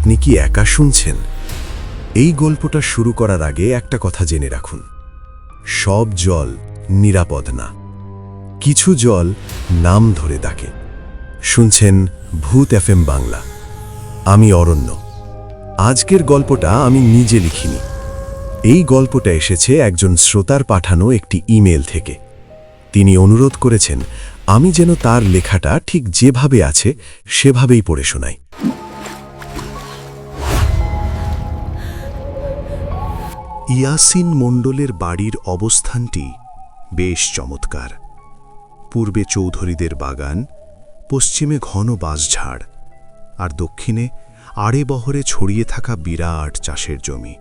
আপনি কি একা শুনছেন? এই গল্পটা শুরু করার আগে একটা কথা জেনে রাখুন, সব জল নিরাপদ না। কিছু জল নাম ধরে ডাকে। শুনছেন ভূত এফএম বাংলা। আমি অরণ্য। আজকের গল্পটা আমি নিজে লিখিনি। এই গল্পটা এসেছে একজন শ্রোতার পাঠানো একটি ইমেল থেকে। তিনি অনুরোধ করেছেন আমি যেন তার লেখাটা ঠিক যেভাবে আছে সেভাবেই পড়ে শোনাই। ইয়াসিন মণ্ডলের বাড়ির অবস্থানটি বেশ চমৎকার। পূর্বে চৌধুরীদের বাগান, পশ্চিমে ঘন বাঁশঝাড়, আর দক্ষিণে আড়ে বহরে ছড়িয়ে থাকা বিরাট চাষের জমি।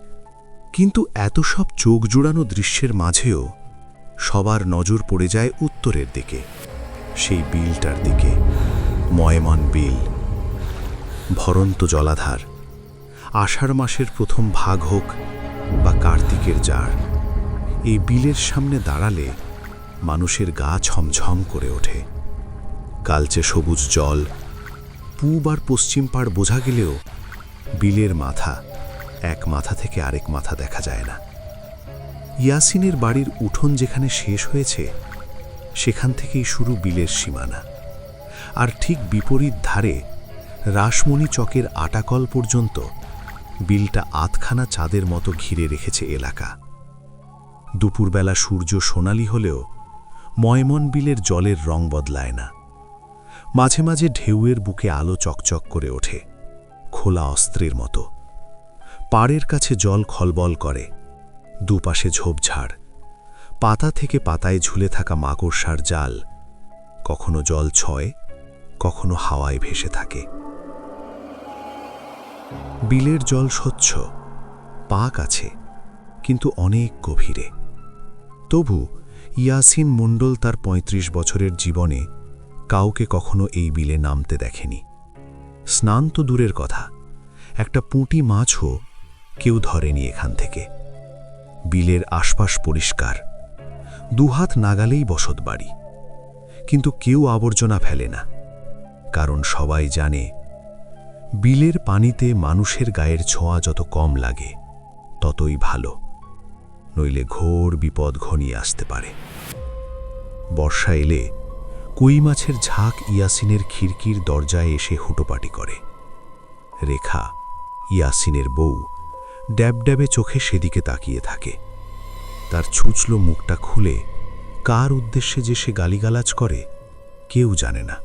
কিন্তু এত সব চোখ জুড়ানো দৃশ্যের মাঝেও সবার নজর পড়ে যায় উত্তরের দিকে, সেই বিলটার দিকে, ময়মন বিল। ভরন্ত জলাধার, আষাঢ় মাসের প্রথম ভাগ হোক বা কার্তিকের জাড়, এই বিলের সামনে দাঁড়ালে মানুষের গা ছমছম করে ওঠে। কালচে সবুজ জল, পূব আর পশ্চিম পাড় বোঝা গেলেও বিলের মাথা, এক মাথা থেকে আরেক মাথা দেখা যায় না। ইয়াসিনের বাড়ির উঠোন যেখানে শেষ হয়েছে সেখান থেকেই শুরু বিলের সীমানা, আর ঠিক বিপরীত ধারে রাসমণি চকের আটাকল পর্যন্ত বিলটা আধখানা চাঁদের মতো ঘিরে রেখেছে এলাকা। দুপুরবেলা সূর্য সোনালি হলেও ময়মন বিলের জলের রং বদলায় না। মাঝে মাঝে ঢেউয়ের বুকে আলো চকচক করে ওঠে, খোলা অস্ত্রের মতো। পাড়ের কাছে জল খলবল করে, দুপাশে ঝোপঝাড়, পাতা থেকে পাতায় ঝুলে থাকা মাকড়সার জাল কখনো জল ছয়, কখনো হাওয়ায় ভেসে থাকে। বিলের জল স্বচ্ছ, পাক আছে, কিন্তু অনেক গভীরে। তবু ইয়াসিন মণ্ডল তার ৩৫ বছরের জীবনে কাউকে কখনো এই বিলে নামতে দেখেনি। স্নান তো দূরের কথা, একটা পুঁটি মাছও কেউ ধরেনি এখান থেকে। বিলের আশপাশ পরিষ্কার, দুহাত নাগালেই বসত বাড়ি, কিন্তু কেউ আবর্জনা ফেলে না, কারণ সবাই জানে বিলের পানিতে মানুষের গায়ের ছোঁয়া যত কম লাগে ততই ভালো, নইলে ঘোর বিপদ ঘনিয়ে আসতে পারে। বর্ষা এলে কই মাছের ঝাঁক ইয়াসিনের খিড়কির দরজায় এসে হুটোপাটি করে। রেখা, ইয়াসিনের বউ, ড্যাবড্যাবে চোখে সেদিকে তাকিয়ে থাকে। তার ছুঁচলো মুখটা খুলে কার উদ্দেশ্যে যে সে গালিগালাজ করে কেউ জানে না।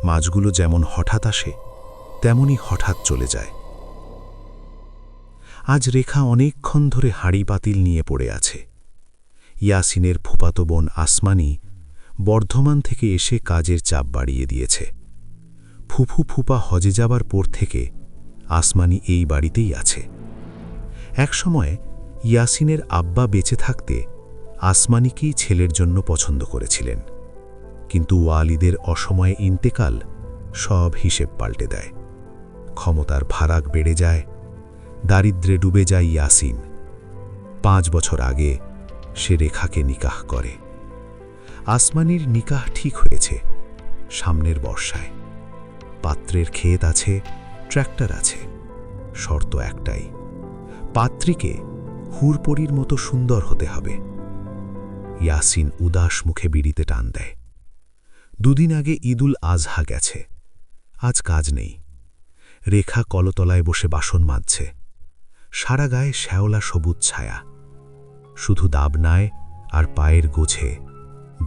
মাছগুলো যেমন হঠাৎ আসে তেমনি হঠাৎ চলে যায়। আজ রেখা অনেকক্ষণ ধরে হাঁড়ি পাতিল নিয়ে পড়ে আছে। ইয়াসিনের ফুফাতো বোন আসমানি বর্ধমান থেকে এসে কাজের চাপ বাড়িয়ে দিয়েছে। ফুফু ফুপা হজে যাবার পর থেকে আসমানি এই বাড়িতেই আছে। একসময় ইয়াসিনের আব্বা বেঁচে থাকতে আসমানিকেই ছেলের জন্য পছন্দ করেছিলেন, কিন্তু ওয়ালিদের অসময়ে ইন্তেকাল সব হিসেব পাল্টে দেয়। ক্ষমতার ফারাক বেড়ে যায়, দারিদ্র্যে ডুবে যায় ইয়াসিন। 5 বছর আগে সে রেখাকে নিকাহ করে। আসমানির নিকাহ ঠিক হয়েছে সামনের বর্ষায়। পাত্রের ক্ষেত আছে, ট্র্যাক্টর আছে, শর্ত একটাই, পাত্রীকে হুরপরির মতো সুন্দর হতে হবে। ইয়াসিন উদাস মুখে বিড়িতে টান দেয়। 2 দিন আগে ঈদুল আজহা গেছে, আজ কাজ নেই। রেখা কলতলায় বসে বাসন মাজছে। সারা গায়ে শ্যাওলা সবুজ ছায়া, শুধু দাবনায় আর পায়ের গোছে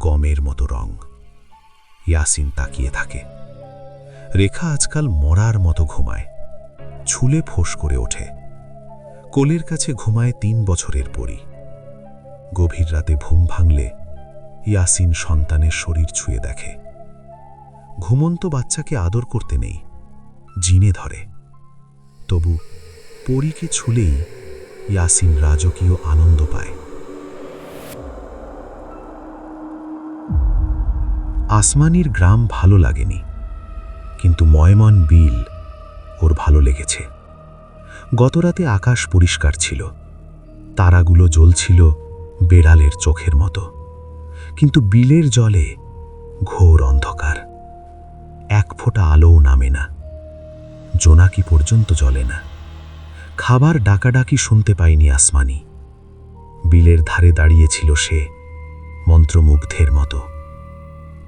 গমের মতো রং। ইয়াসিন তাকিয়ে থাকে। রেখা আজকাল মরার মতো ঘুমায়, ছুলে ফোঁস করে ওঠে। কোলের কাছে ঘুমায় 3 বছরের পরী। গভীর রাতে ঘুম ভাঙলে ইয়াসিন সন্তানের শরীর ছুঁয়ে দেখে। ঘুমন্ত বাচ্চাকে আদর করতে নেই, জিনে ধরে। তবু পরীকে ছুলেই ইয়াসিন রাজকীয় আনন্দ পায়। আসমানির গ্রাম ভালো লাগেনি, কিন্তু ময়মন বিল ওর ভালো লেগেছে। গতরাতে আকাশ পরিষ্কার ছিল, তারাগুলো জ্বলছিল বেড়ালের চোখের মতো, কিন্তু বিলের জলে ঘোর অন্ধকার, এক ফোঁটা আলোও নামে না। জোনাকি পর্যন্ত জ্বলে না। খাবার ডাকাডাকি শুনতে পায়নি আসমানি। বিলের ধারে দাঁড়িয়েছিল সে, মন্ত্রমুগ্ধের মতো।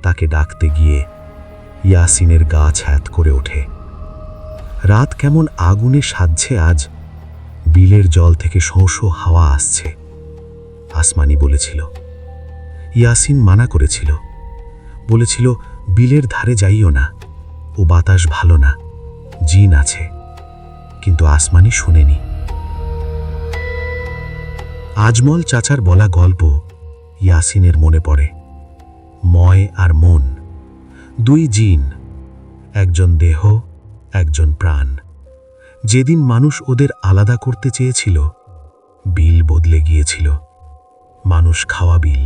তাকে ডাকতে গিয়ে ইয়াসিনের গা ছ্যাঁত করে ওঠে। রাত কেমন আগুনে সাজছে আজ। বিলের জল থেকে শোঁ শোঁ হাওয়া আসছে। আসমানি বলেছিল, ইয়াসিন মানা করেছিল, বলেছিল বিলের ধারে যাইও না, ও বাতাস ভালো না, জিন আছে। কিন্তু আসমানি শুনেনি। আজমল চাচার বলা গল্প ইয়াসিনের মনে পড়ে। ময় আর মন, দুই জিন, একজন দেহ, একজন প্রাণ। যেদিন মানুষ ওদের আলাদা করতে চেয়েছিল, বিল বদলে গিয়েছিল, মানুষ খাওয়া বিল।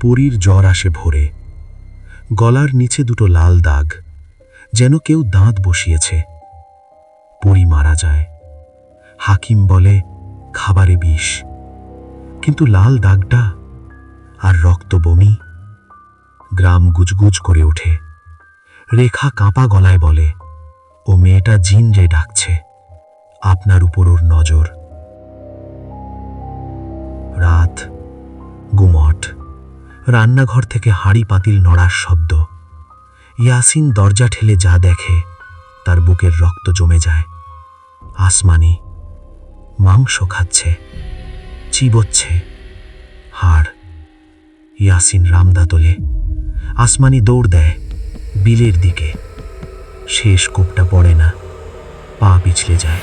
পরীর জ্বর আসে ভোরে। গলার নিচে দুটো লাল দাগ, যেন কেউ দাঁত বসিয়েছে। পরী মারা যায়। হাকিম বলে খাবারে বিষ, কিন্তু লাল দাগটা আর রক্ত বমি। গ্রাম গুজগুজ করে ওঠে। রেখা কাঁপা গলায় বলে, ও মেয়েটা জিন রে ডাকছে, আপনার উপর ওর নজর। রাত, গুমট। রান্নাঘর থেকে হাঁড়ি পাতিল নড়ার শব্দ। ইয়াসিন দরজা ঠেলে যা দেখে, তার বুকের রক্ত জমে যায়। আসমানি মাংস খাচ্ছে, চিবোচ্ছে হাড়। ইয়াসিন রামদা তোলে। আসমানি দৌড় দেয় বিলের দিকে। শেষ কোপটা পড়ে না, পা পিছলে যায়।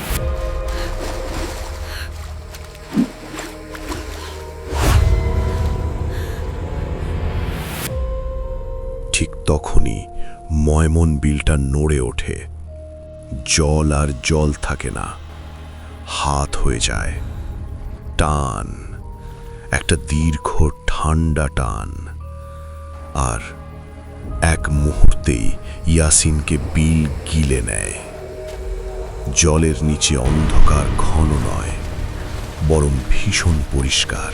ঠিক তখনই ময়মন বিলটা নড়ে ওঠে। জল আর জল থাকে না, হাত হয়ে যায়। টান, একটা দীর্ঘ ঠান্ডা টান। আর এক মুহূর্তেই ইয়াসিনকে বিল গিলে নেয়। জলের নিচে অন্ধকার ঘন নয়, বরং ভীষণ পরিষ্কার।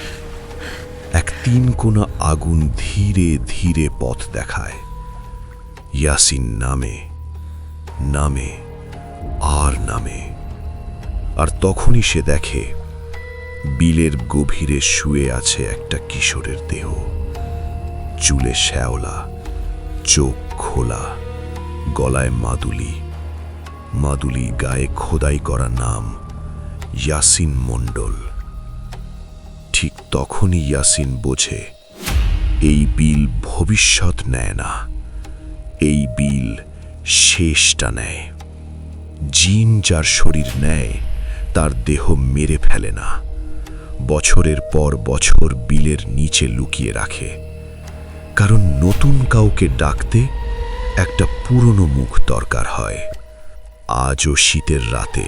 এক তিনকোনা আগুন ধীরে ধীরে পথ দেখায়। ইয়াসিন নামে, নামে আর নামে। আর তখনই সে দেখে বিলের গভীরে শুয়ে আছে একটা কিশোরের দেহ। চুলে শ্যাওলা, চোখ খোলা, গলায় মাদুলি। মাদুলি গায়ে খোদাই করা নাম ইয়াসিন মণ্ডল। ঠিক তখনই ইয়াসিন বোঝে, এই বিল ভবিষ্যৎ নেয় না, এই বিল শেষটা নেয়। জিন যার শরীর নেয়, তার দেহ মেরে ফেলে না, বছরের পর বছর বিলের নিচে লুকিয়ে রাখে। কারণ নতুন কাউকে ডাকতে একটা পুরনো মুখ দরকার হয়। আজও শীতের রাতে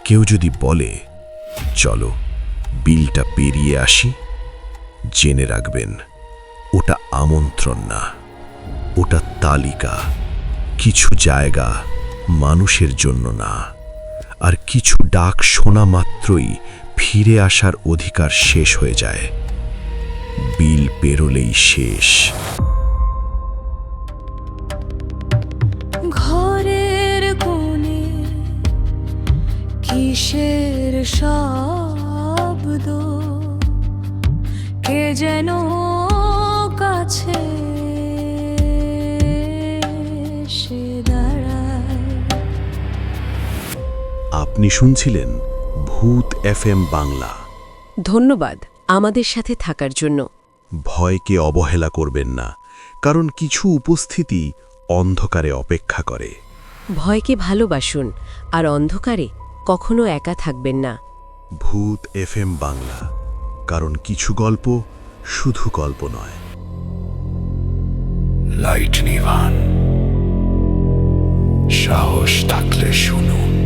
কেউ যদি বলে, চলো বিলটা পেরিয়ে আসি, জেনে রাখবেন ওটা আমন্ত্রণ না, ওটা তালিকা। কিছু জায়গা মানুষের জন্য না, আর কিছু ডাক শোনা মাত্রই ফিরে আসার অধিকার শেষ হয়ে যায়। বিল পেরোলেই শেষ। ঘরের কোণে কিসের শব্দ, কে যেন কাছে এসে দাঁড়ায়। আপনি শুনছিলেন ভূত FM বাংলা। ধন্যবাদ আমাদের সাথে থাকার জন্য। ভয়কে অবহেলা করবেন না, কারণ কিছু উপস্থিতি অন্ধকারে অপেক্ষা করে। ভয়কে ভালোবাসুন, আর অন্ধকারে কখনো একা থাকবেন না। ভূত FM বাংলা, কারণ কিছু গল্প শুধু গল্প নয়। লাইট নিভান, সাহস থাকলে শুনুন।